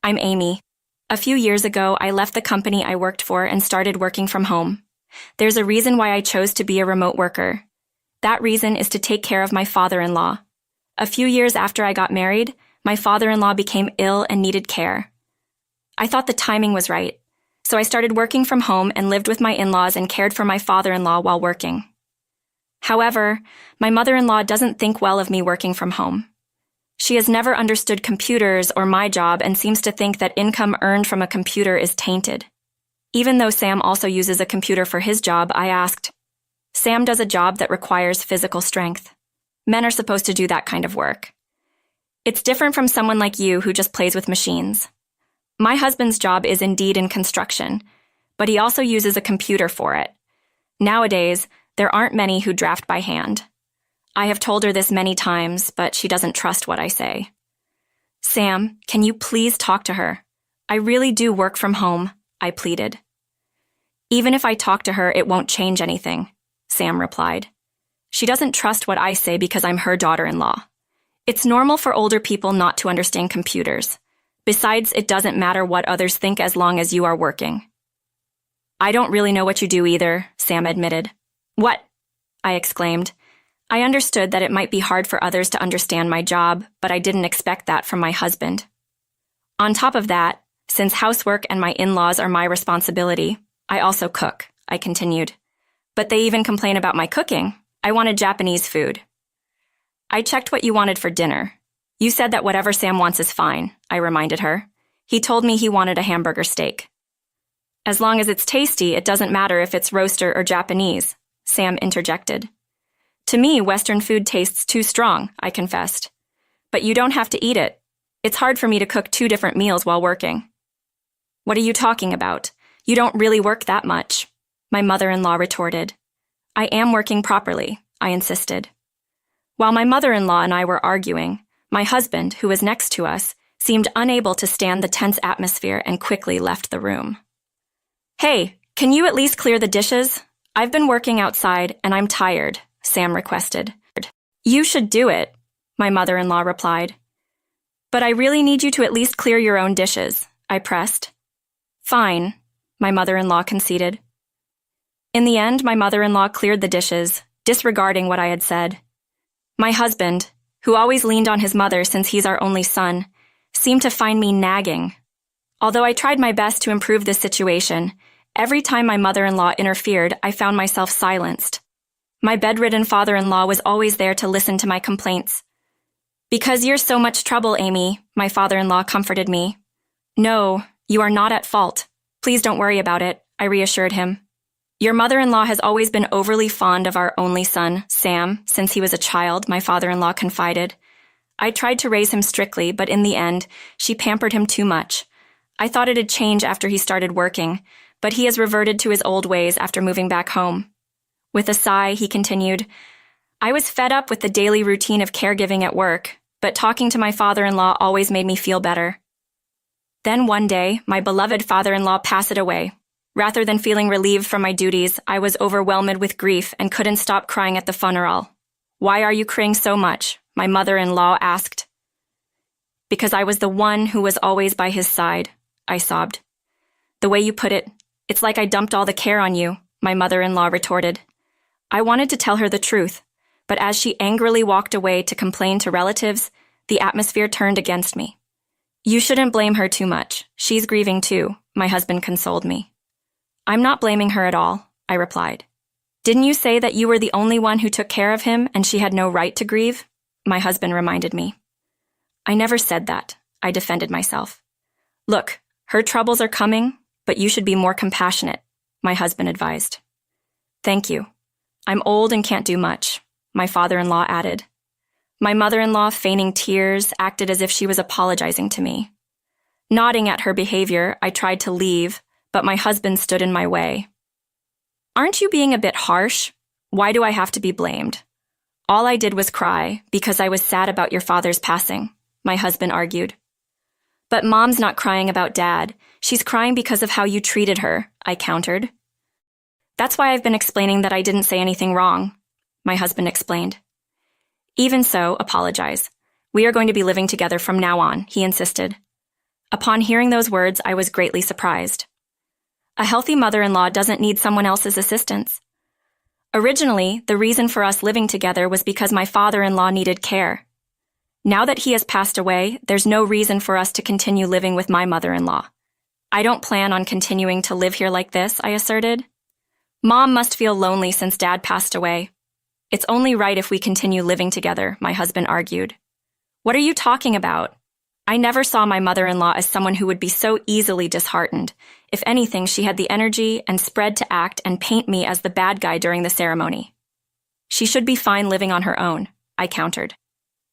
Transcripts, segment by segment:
I'm Amy. A few years ago, I left the company I worked for and started working from home. There's a reason why I chose to be a remote worker. That reason is to take care of my father-in-law. A few years after I got married, my father-in-law became ill and needed care. I thought the timing was right, so I started working from home and lived with my in-laws and cared for my father-in-law while working. However, my mother-in-law doesn't think well of me working from home. She has never understood computers or my job and seems to think that income earned from a computer is tainted. Even though Sam also uses a computer for his job, I asked, Sam does a job that requires physical strength. Men are supposed to do that kind of work. It's different from someone like you who just plays with machines. My husband's job is indeed in construction, but he also uses a computer for it. Nowadays, there aren't many who draft by hand. I have told her this many times, but she doesn't trust what I say. Sam, can you please talk to her? I really do work from home, I pleaded. Even if I talk to her, it won't change anything, Sam replied. She doesn't trust what I say because I'm her daughter-in-law. It's normal for older people not to understand computers. Besides, it doesn't matter what others think as long as you are working. I don't really know what you do either, Sam admitted. What? I exclaimed. I understood that it might be hard for others to understand my job, but I didn't expect that from my husband. On top of that, since housework and my in-laws are my responsibility, I also cook, I continued. But they even complain about my cooking. I wanted Japanese food. I checked what you wanted for dinner. You said that whatever Sam wants is fine, I reminded her. He told me he wanted a hamburger steak. As long as it's tasty, it doesn't matter if it's roaster or Japanese, Sam interjected. To me, Western food tastes too strong, I confessed. But you don't have to eat it. It's hard for me to cook 2 different meals while working. What are you talking about? You don't really work that much, my mother-in-law retorted. I am working properly, I insisted. While my mother-in-law and I were arguing, my husband, who was next to us, seemed unable to stand the tense atmosphere and quickly left the room. Hey, can you at least clear the dishes? I've been working outside and I'm tired, Sam requested. You should do it, my mother-in-law replied. But I really need you to at least clear your own dishes, I pressed. Fine, my mother-in-law conceded. In the end, my mother-in-law cleared the dishes, disregarding what I had said. My husband, who always leaned on his mother since he's our only son, seemed to find me nagging. Although I tried my best to improve the situation, every time my mother-in-law interfered, I found myself silenced. My bedridden father-in-law was always there to listen to my complaints. Because you're so much trouble, Amy, my father-in-law comforted me. No, you are not at fault. Please don't worry about it, I reassured him. Your mother-in-law has always been overly fond of our only son, Sam, since he was a child, my father-in-law confided. I tried to raise him strictly, but in the end, she pampered him too much. I thought it'd change after he started working, but he has reverted to his old ways after moving back home. With a sigh, he continued, I was fed up with the daily routine of caregiving at work, but talking to my father-in-law always made me feel better. Then one day, my beloved father-in-law passed away. Rather than feeling relieved from my duties, I was overwhelmed with grief and couldn't stop crying at the funeral. Why are you crying so much? My mother-in-law asked. Because I was the one who was always by his side, I sobbed. The way you put it, it's like I dumped all the care on you, my mother-in-law retorted. I wanted to tell her the truth, but as she angrily walked away to complain to relatives, the atmosphere turned against me. You shouldn't blame her too much. She's grieving too, my husband consoled me. I'm not blaming her at all, I replied. Didn't you say that you were the only one who took care of him and she had no right to grieve? My husband reminded me. I never said that, I defended myself. Look, her troubles are coming, but you should be more compassionate, my husband advised. Thank you. I'm old and can't do much, my father-in-law added. My mother-in-law, feigning tears, acted as if she was apologizing to me. Nodding at her behavior, I tried to leave, but my husband stood in my way. Aren't you being a bit harsh? Why do I have to be blamed? All I did was cry because I was sad about your father's passing, my husband argued. But Mom's not crying about Dad. She's crying because of how you treated her, I countered. That's why I've been explaining that I didn't say anything wrong, my husband explained. Even so, apologize. We are going to be living together from now on, he insisted. Upon hearing those words, I was greatly surprised. A healthy mother-in-law doesn't need someone else's assistance. Originally, the reason for us living together was because my father-in-law needed care. Now that he has passed away, there's no reason for us to continue living with my mother-in-law. I don't plan on continuing to live here like this, I asserted. Mom must feel lonely since Dad passed away. It's only right if we continue living together, my husband argued. What are you talking about? I never saw my mother-in-law as someone who would be so easily disheartened. If anything, she had the energy and spread to act and paint me as the bad guy during the ceremony. She should be fine living on her own, I countered.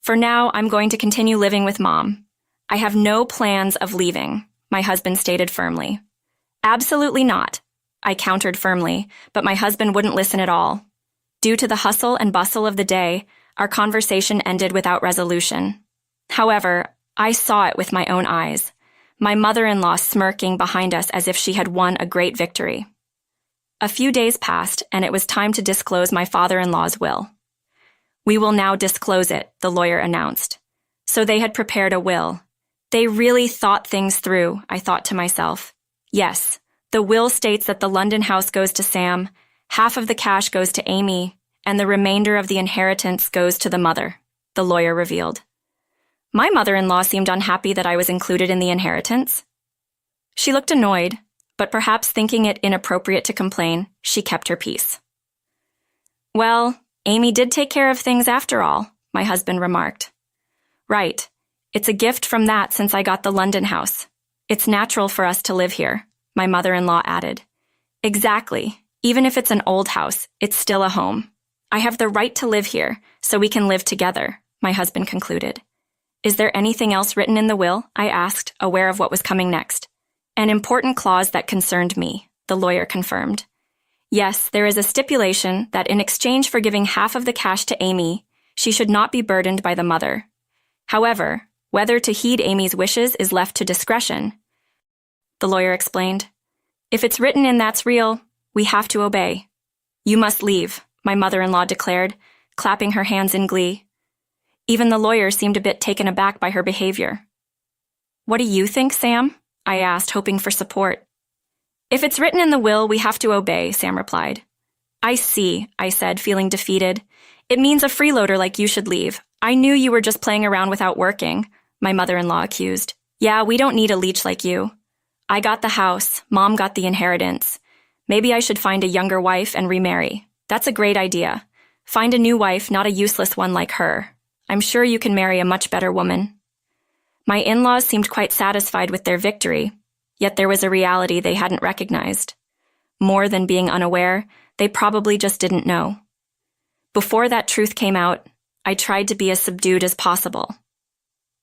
For now, I'm going to continue living with Mom. I have no plans of leaving, my husband stated firmly. Absolutely not, I countered firmly, but my husband wouldn't listen at all. Due to the hustle and bustle of the day, our conversation ended without resolution. However, I saw it with my own eyes, my mother-in-law smirking behind us as if she had won a great victory. A few days passed, and it was time to disclose my father-in-law's will. We will now disclose it, the lawyer announced. So they had prepared a will. They really thought things through, I thought to myself. Yes, the will states that the London house goes to Sam, half of the cash goes to Amy, and the remainder of the inheritance goes to the mother, the lawyer revealed. My mother-in-law seemed unhappy that I was included in the inheritance. She looked annoyed, but perhaps thinking it inappropriate to complain, she kept her peace. Well, Amy did take care of things after all, my husband remarked. Right. It's a gift from that since I got the London house. It's natural for us to live here, my mother-in-law added. Exactly. Even if it's an old house, it's still a home. I have the right to live here, so we can live together, my husband concluded. Is there anything else written in the will? I asked, aware of what was coming next. An important clause that concerned me, the lawyer confirmed. Yes, there is a stipulation that in exchange for giving half of the cash to Amy, she should not be burdened by the mother. However, whether to heed Amy's wishes is left to discretion. The lawyer explained. If it's written in that's real, we have to obey. You must leave, my mother-in-law declared, clapping her hands in glee. Even the lawyer seemed a bit taken aback by her behavior. What do you think, Sam? I asked, hoping for support. If it's written in the will, we have to obey, Sam replied. I see, I said, feeling defeated. It means a freeloader like you should leave. I knew you were just playing around without working, my mother-in-law accused. Yeah, we don't need a leech like you. I got the house, Mom got the inheritance. Maybe I should find a younger wife and remarry. That's a great idea. Find a new wife, not a useless one like her. I'm sure you can marry a much better woman. My in-laws seemed quite satisfied with their victory, yet there was a reality they hadn't recognized. More than being unaware, they probably just didn't know. Before that truth came out, I tried to be as subdued as possible.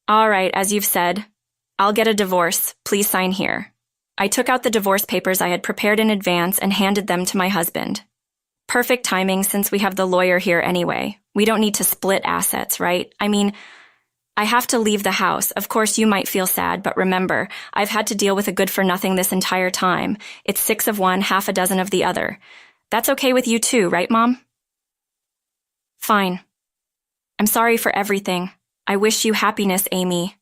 All right, as you've said, I'll get a divorce. Please sign here. I took out the divorce papers I had prepared in advance and handed them to my husband. Perfect timing since we have the lawyer here anyway. We don't need to split assets, right? I mean, I have to leave the house. Of course, you might feel sad, but remember, I've had to deal with a good-for-nothing this entire time. It's 6 of one, half a dozen of the other. That's okay with you too, right, Mom? Fine. I'm sorry for everything. I wish you happiness, Amy.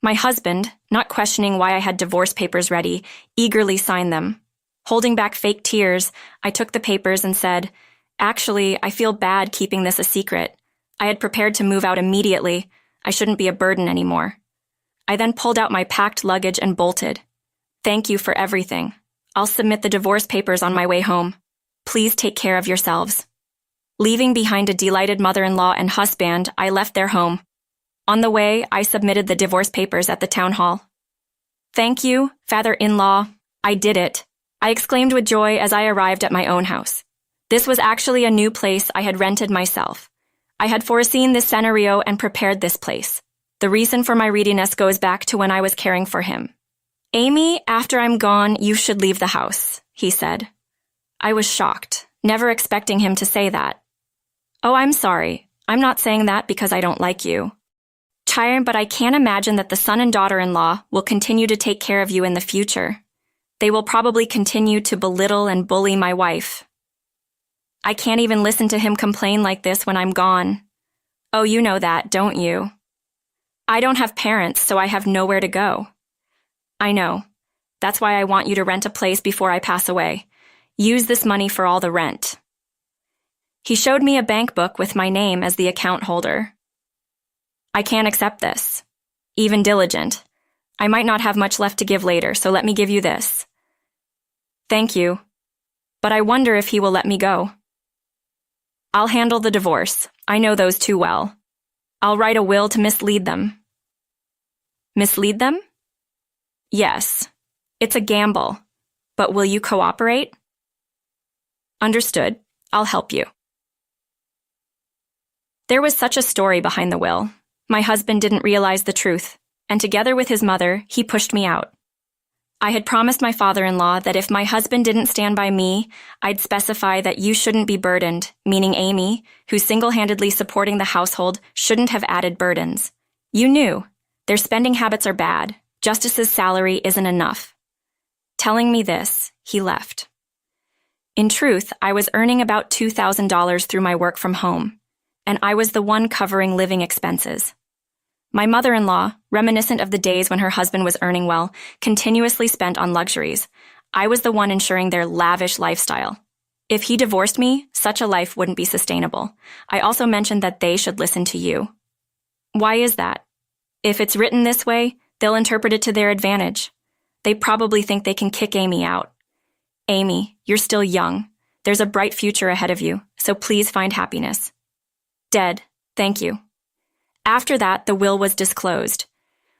My husband, not questioning why I had divorce papers ready, eagerly signed them. Holding back fake tears, I took the papers and said, Actually, I feel bad keeping this a secret. I had prepared to move out immediately. I shouldn't be a burden anymore. I then pulled out my packed luggage and bolted. Thank you for everything. I'll submit the divorce papers on my way home. Please take care of yourselves. Leaving behind a delighted mother-in-law and husband, I left their home. On the way, I submitted the divorce papers at the town hall. Thank you, father-in-law. I did it. I exclaimed with joy as I arrived at my own house. This was actually a new place I had rented myself. I had foreseen this scenario and prepared this place. The reason for my readiness goes back to when I was caring for him. Amy, after I'm gone, you should leave the house, he said. I was shocked, never expecting him to say that. Oh, I'm sorry. I'm not saying that because I don't like you. Child, but I can't imagine that the son and daughter-in-law will continue to take care of you in the future. They will probably continue to belittle and bully my wife. I can't even listen to him complain like this when I'm gone. Oh, you know that, don't you? I don't have parents, so I have nowhere to go. I know. That's why I want you to rent a place before I pass away. Use this money for all the rent. He showed me a bank book with my name as the account holder. I can't accept this. Even diligent. I might not have much left to give later, so let me give you this. Thank you. But I wonder if he will let me go. I'll handle the divorce. I know those too well. I'll write a will to mislead them. Mislead them? Yes. It's a gamble. But will you cooperate? Understood. I'll help you. There was such a story behind the will. My husband didn't realize the truth, and together with his mother, he pushed me out. I had promised my father-in-law that if my husband didn't stand by me, I'd specify that you shouldn't be burdened, meaning Amy, who's single-handedly supporting the household, shouldn't have added burdens. You knew. Their spending habits are bad. Justice's salary isn't enough. Telling me this, he left. In truth, I was earning about $2,000 through my work from home, and I was the one covering living expenses. My mother-in-law, reminiscent of the days when her husband was earning well, continuously spent on luxuries. I was the one ensuring their lavish lifestyle. If he divorced me, such a life wouldn't be sustainable. I also mentioned that they should listen to you. Why is that? If it's written this way, they'll interpret it to their advantage. They probably think they can kick Amy out. Amy, you're still young. There's a bright future ahead of you, so please find happiness. Dead. Thank you. After that, the will was disclosed.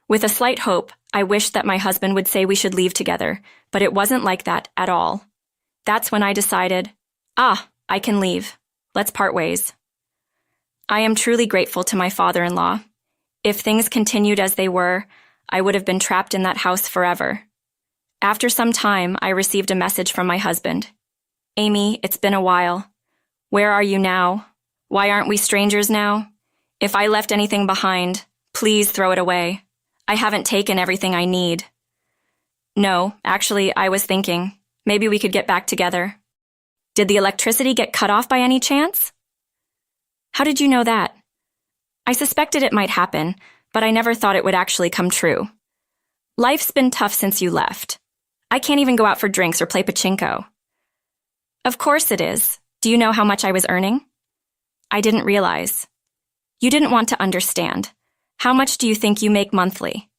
With a slight hope, I wished that my husband would say we should leave together, but it wasn't like that at all. That's when I decided, I can leave. Let's part ways. I am truly grateful to my father-in-law. If things continued as they were, I would have been trapped in that house forever. After some time, I received a message from my husband. Amy, it's been a while. Where are you now? Why aren't we strangers now? If I left anything behind, please throw it away. I haven't taken everything I need. No, actually, I was thinking, maybe we could get back together. Did the electricity get cut off by any chance? How did you know that? I suspected it might happen, but I never thought it would actually come true. Life's been tough since you left. I can't even go out for drinks or play pachinko. Of course it is. Do you know how much I was earning? I didn't realize. You didn't want to understand. How much do you think you make monthly?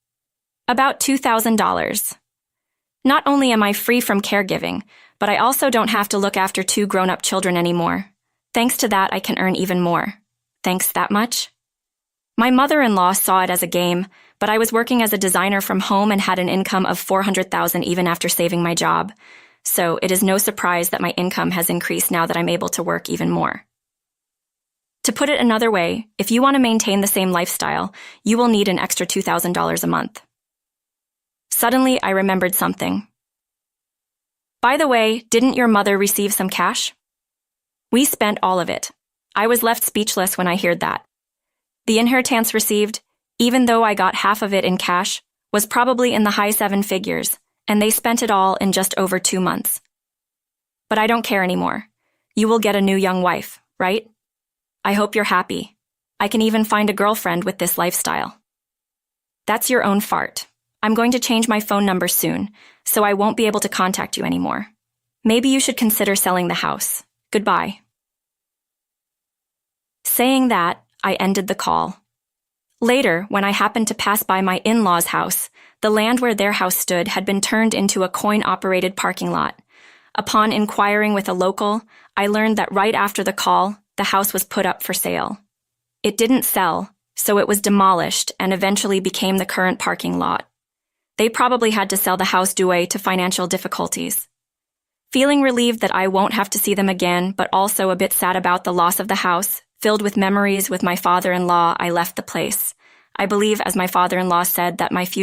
About $2,000. Not only am I free from caregiving, but I also don't have to look after 2 grown-up children anymore. Thanks to that, I can earn even more. Thanks that much? My mother-in-law saw it as a game, but I was working as a designer from home and had an income of $400,000 even after saving my job. So it is no surprise that my income has increased now that I'm able to work even more. To put it another way, if you want to maintain the same lifestyle, you will need an extra $2,000 a month. Suddenly, I remembered something. By the way, didn't your mother receive some cash? We spent all of it. I was left speechless when I heard that. The inheritance received, even though I got half of it in cash, was probably in the high 7 figures, and they spent it all in just over 2 months. But I don't care anymore. You will get a new young wife, right? I hope you're happy. I can even find a girlfriend with this lifestyle. That's your own fart. I'm going to change my phone number soon, so I won't be able to contact you anymore. Maybe you should consider selling the house. Goodbye. Saying that, I ended the call. Later, when I happened to pass by my in-laws' house, the land where their house stood had been turned into a coin-operated parking lot. Upon inquiring with a local, I learned that right after the call, the house was put up for sale. It didn't sell, so it was demolished and eventually became the current parking lot. They probably had to sell the house due to financial difficulties. Feeling relieved that I won't have to see them again, but also a bit sad about the loss of the house, filled with memories with my father-in-law, I left the place. I believe, as my father-in-law said, that my future